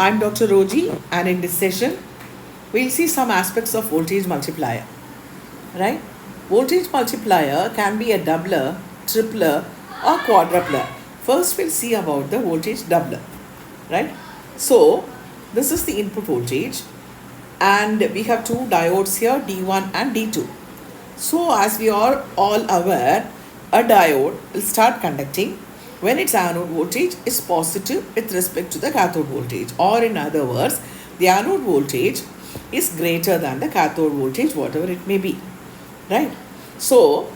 I'm Dr. Roji, and in this session, we'll see some aspects of voltage multiplier. Right? Voltage multiplier can be a doubler, tripler, or quadrupler. First, we'll see about the voltage doubler. Right? So, this is the input voltage, and we have two diodes here, D1 and D2. So, as we are all aware, a diode will start conducting when its anode voltage is positive with respect to the cathode voltage, or in other words, the anode voltage is greater than the cathode voltage, whatever it may be, right? So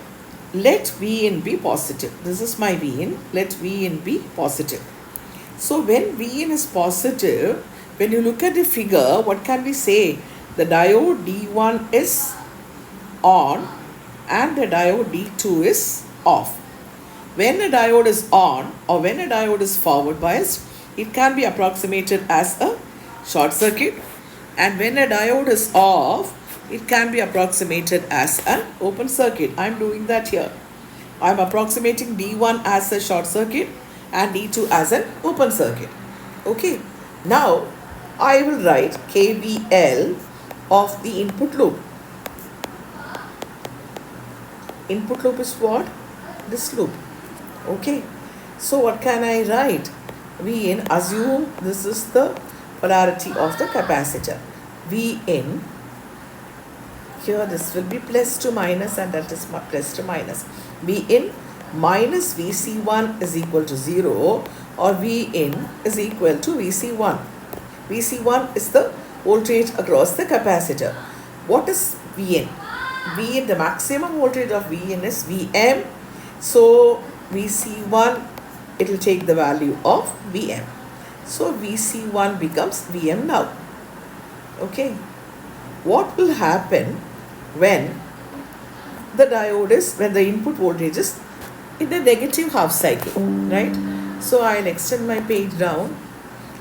let Vin be positive. This is my Vin. Let Vin be positive. So when Vin is positive, when you look at the figure, what can we say? The diode D1 is on and the diode D2 is off. When a diode is on or when a diode is forward biased, it can be approximated as a short circuit, and when a diode is off, it can be approximated as an open circuit. I am doing that here. I am approximating D1 as a short circuit and D2 as an open circuit. Okay. Now, I will write KVL of the input loop. Input loop is what? This loop. Okay, so what can I write? Vin, assume this is the polarity of the capacitor. Vin, here this will be plus to minus and that is plus to minus. Vin minus Vc1 is equal to 0, or Vin is equal to Vc1. Vc1 is the voltage across the capacitor. What is Vn? Vn, the maximum voltage of Vn is Vm. So Vc1, it will take the value of Vm. So Vc1 becomes Vm now. Okay. What will happen when the diode is, when the input voltage is in the negative half cycle, right? So I'll extend my page down.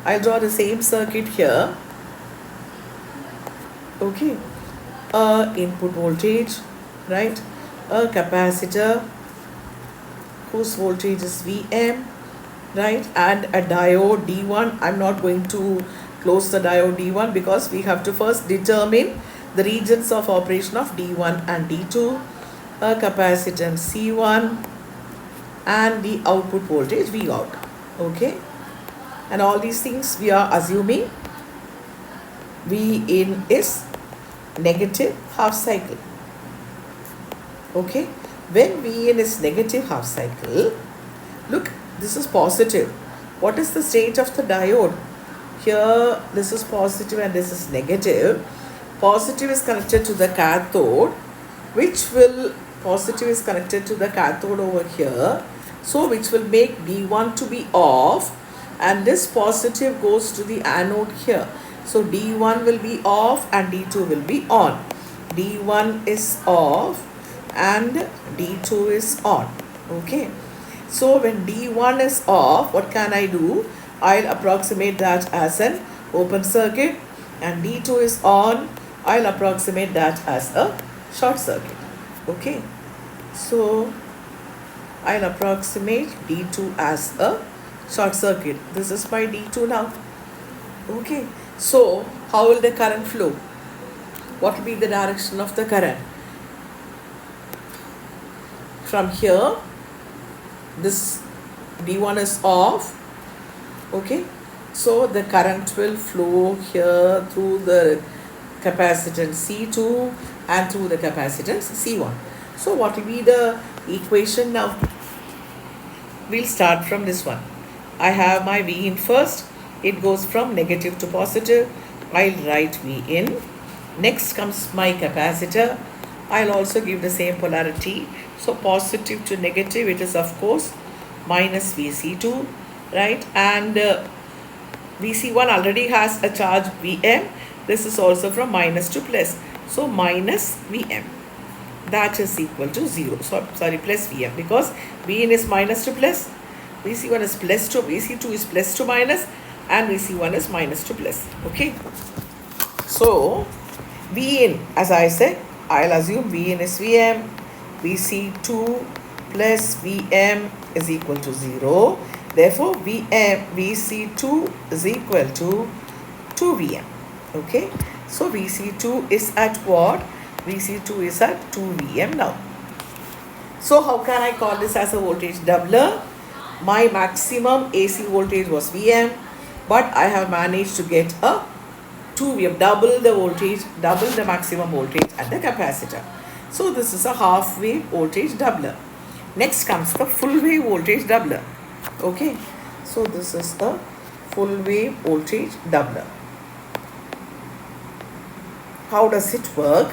I'll draw the same circuit here. Okay. Input voltage, right? A capacitor whose voltage is Vm, right? And a diode D1. I'm not going to close the diode D1 because we have to first determine the regions of operation of D1 and D2, a capacitance C1, and the output voltage V out. Okay, and all these things we are assuming V in is negative half cycle. Okay, when Vn is negative half cycle, look, this is positive. What is the state of the diode? Here this is positive and this is negative. Positive is connected to the cathode, positive is connected to the cathode over here, so which will make D1 to be off, and this positive goes to the anode here. So D1 will be off and D2 will be on. D1 is off and D2 is on. Okay. So when D1 is off, what can I do? I'll approximate that as an open circuit, and D2 is on. I'll approximate that as a short circuit. Okay. So I'll approximate D2 as a short circuit. This is my D2 now. Okay. So how will the current flow? What will be the direction of the current? From here, this D1 is off. Okay, so the current will flow here through the capacitance C2 and through the capacitance C1. So what will be the equation now? We'll start from this one. I have my V in first. It goes from negative to positive. I'll write V in. Next comes my capacitor. I'll also give the same polarity. So positive to negative, it is of course minus Vc2, right? And Vc1 already has a charge Vm. This is also from minus to plus. So minus Vm. That is equal to 0. So sorry, plus Vm, because Vn is minus to plus. Vc1 is plus to, Vc2 is plus to minus, and Vc1 is minus to plus. Okay. So Vn, as I said, I'll assume Vn is Vm. Vc2 plus Vm is equal to 0. Therefore, Vc2 is equal to 2 Vm. Okay, so Vc2 is at what? Vc2 is at 2 Vm now. So how can I call this as a voltage doubler? My maximum AC voltage was Vm, but I have managed to get a 2 Vm, double the voltage, double the maximum voltage at the capacitor. So this is a half wave voltage doubler. Next comes the full wave voltage doubler. Okay, so this is the full wave voltage doubler. How does it work?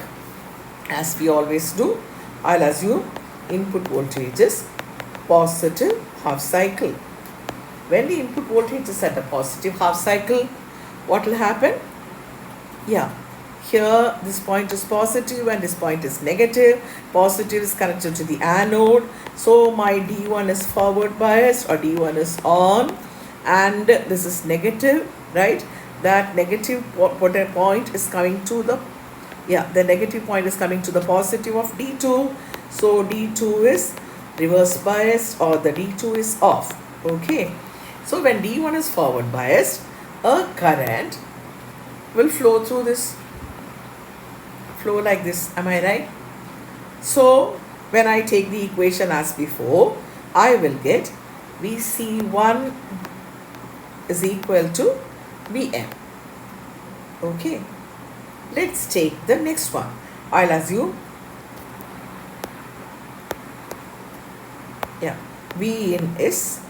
As we always do, I'll assume input voltage is positive half cycle. When the input voltage is at a positive half cycle, what will happen? Yeah, here this point is positive and this point is negative. Positive is connected to the anode, so my D1 is forward biased or D1 is on, and this is negative, right? That negative point is coming to the, the negative point is coming to the positive of D2, so D2 is reverse biased or the D2 is off. Okay, so when D1 is forward biased, a current will flow through this, flow like this, am I right? So when I take the equation as before, I will get Vc1 is equal to Vm. Okay, let's take the next one. I'll assume Vin is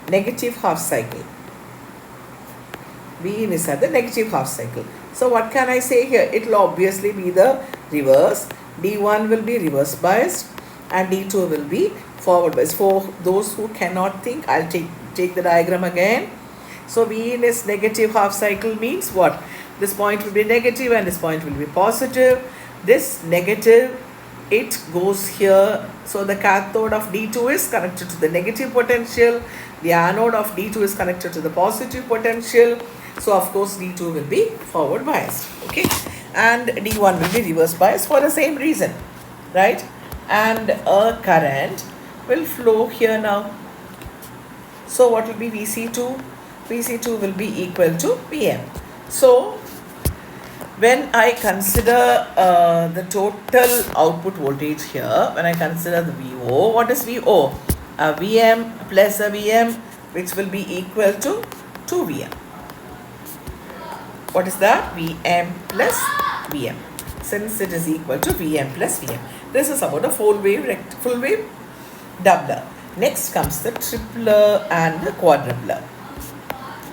negative half cycle. Vin is at the negative half cycle. So what can I say here? It will obviously be the reverse. D1 will be reverse biased and D2 will be forward biased. For those who cannot think, I'll take the diagram again. So Vin is negative half cycle means what? This point will be negative and this point will be positive. This negative, it goes here. So the cathode of D2 is connected to the negative potential. The anode of D2 is connected to the positive potential. So of course D2 will be forward biased. Okay, and D1 will be reverse biased for the same reason, right? And a current will flow here now. So what will be Vc2? Vc2 will be equal to Vm. So when I consider the total output voltage here, when I consider the VO, what is VO? A Vm plus a Vm, which will be equal to 2 Vm. What is that? Vm plus Vm. Since it is equal to Vm plus Vm. This is about a full wave doubler. Next comes the tripler and the quadrupler.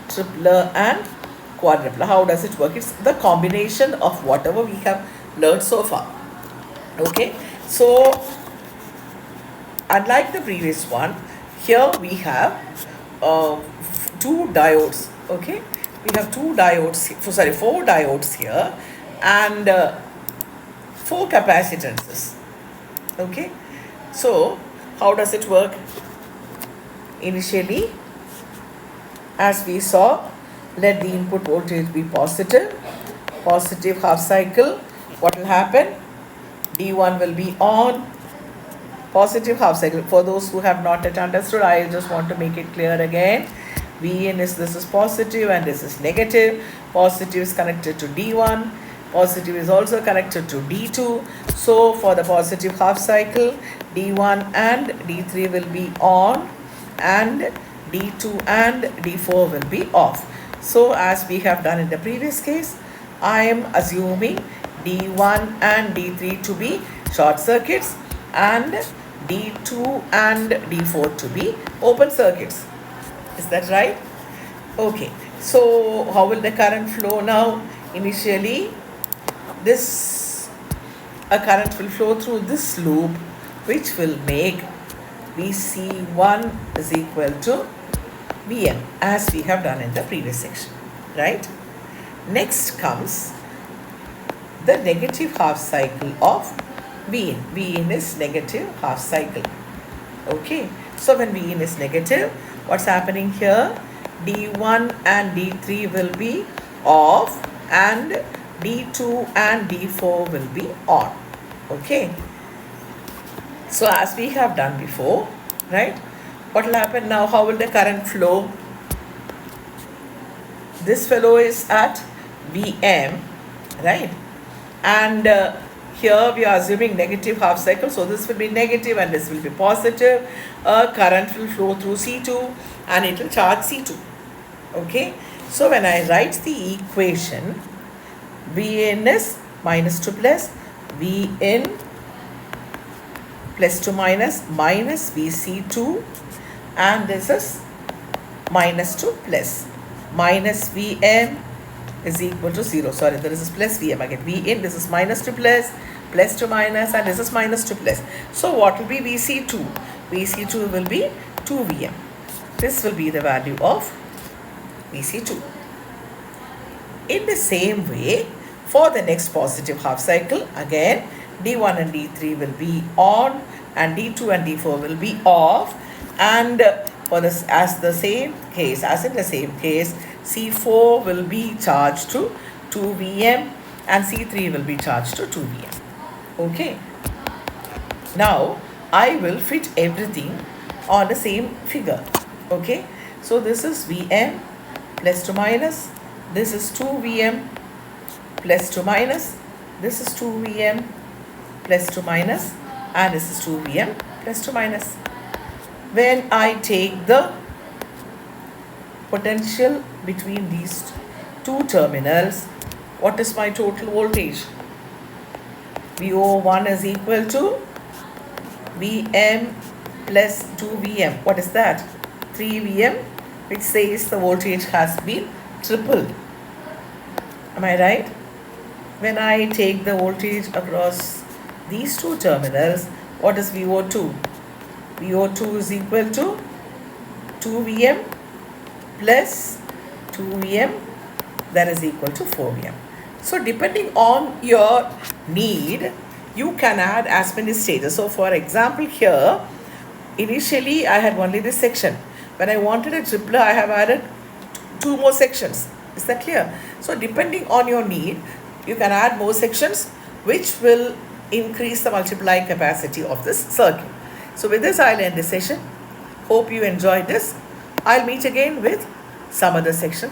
Tripler and quadrupler. How does it work? It's the combination of whatever we have learned so far. Okay, so unlike the previous one, here we have two diodes. Okay, we have four diodes here and 4 capacitances. Okay, so how does it work? Initially, as we saw, let the input voltage be positive half cycle. What will happen? D1 will be on, positive half cycle. For those who have not yet understood, I just want to make it clear again. Vn is, this is positive and this is negative. Positive is connected to D1, positive is also connected to D2. So for the positive half cycle, D1 and D3 will be on and D2 and D4 will be off. So as we have done in the previous case, I am assuming D1 and D3 to be short circuits and D2 and D4 to be open circuits. Is that right? Okay. So how will the current flow now? Initially, a current will flow through this loop, which will make Vc1 is equal to Vm, as we have done in the previous section, right? Next comes the negative half cycle of Vn. Vn is negative half cycle. Okay, so when Vn is negative, what's happening here? D1 and D3 will be off and D2 and D4 will be on. Okay, so as we have done before, right? What will happen now? How will the current flow? this fellow is at Vm, right? And here we are assuming negative half cycle, so this will be negative and this will be positive. Current will flow through C2 and it will charge C2. Okay, so when I write the equation, Vn is minus to plus, Vn plus to minus Vc2, and this is minus to plus, minus Vm is equal to 0. Sorry, there is plus Vm again. Vn, this is minus to plus to minus, and this is minus to plus. So what will be Vc2? Vc2 will be 2 Vm. This will be the value of Vc2. In the same way, for the next positive half cycle, again D1 and D3 will be on and D2 and D4 will be off, and for this, as in the same case, C4 will be charged to 2 Vm and C3 will be charged to 2 Vm. Okay. Now I will fit everything on the same figure. Okay. So this is Vm plus to minus. This is 2 Vm plus to minus. This is 2 Vm plus to minus, and this is 2 Vm plus to minus. When I take the potential between these two terminals, what is my total voltage? VO1 is equal to Vm plus 2 Vm. What is that? 3 Vm, which says the voltage has been tripled. Am I right? When I take the voltage across these two terminals, what is VO2? VO2 is equal to 2 Vm plus 2 Vm, that is equal to 4 Vm. So depending on your need, you can add as many stages. So for example here, initially I had only this section. When I wanted a tripler, I have added 2 more sections. Is that clear? So depending on your need, you can add more sections, which will increase the multiplying capacity of this circuit. So with this, I'll end this session. Hope you enjoyed this. I'll meet again with some other section.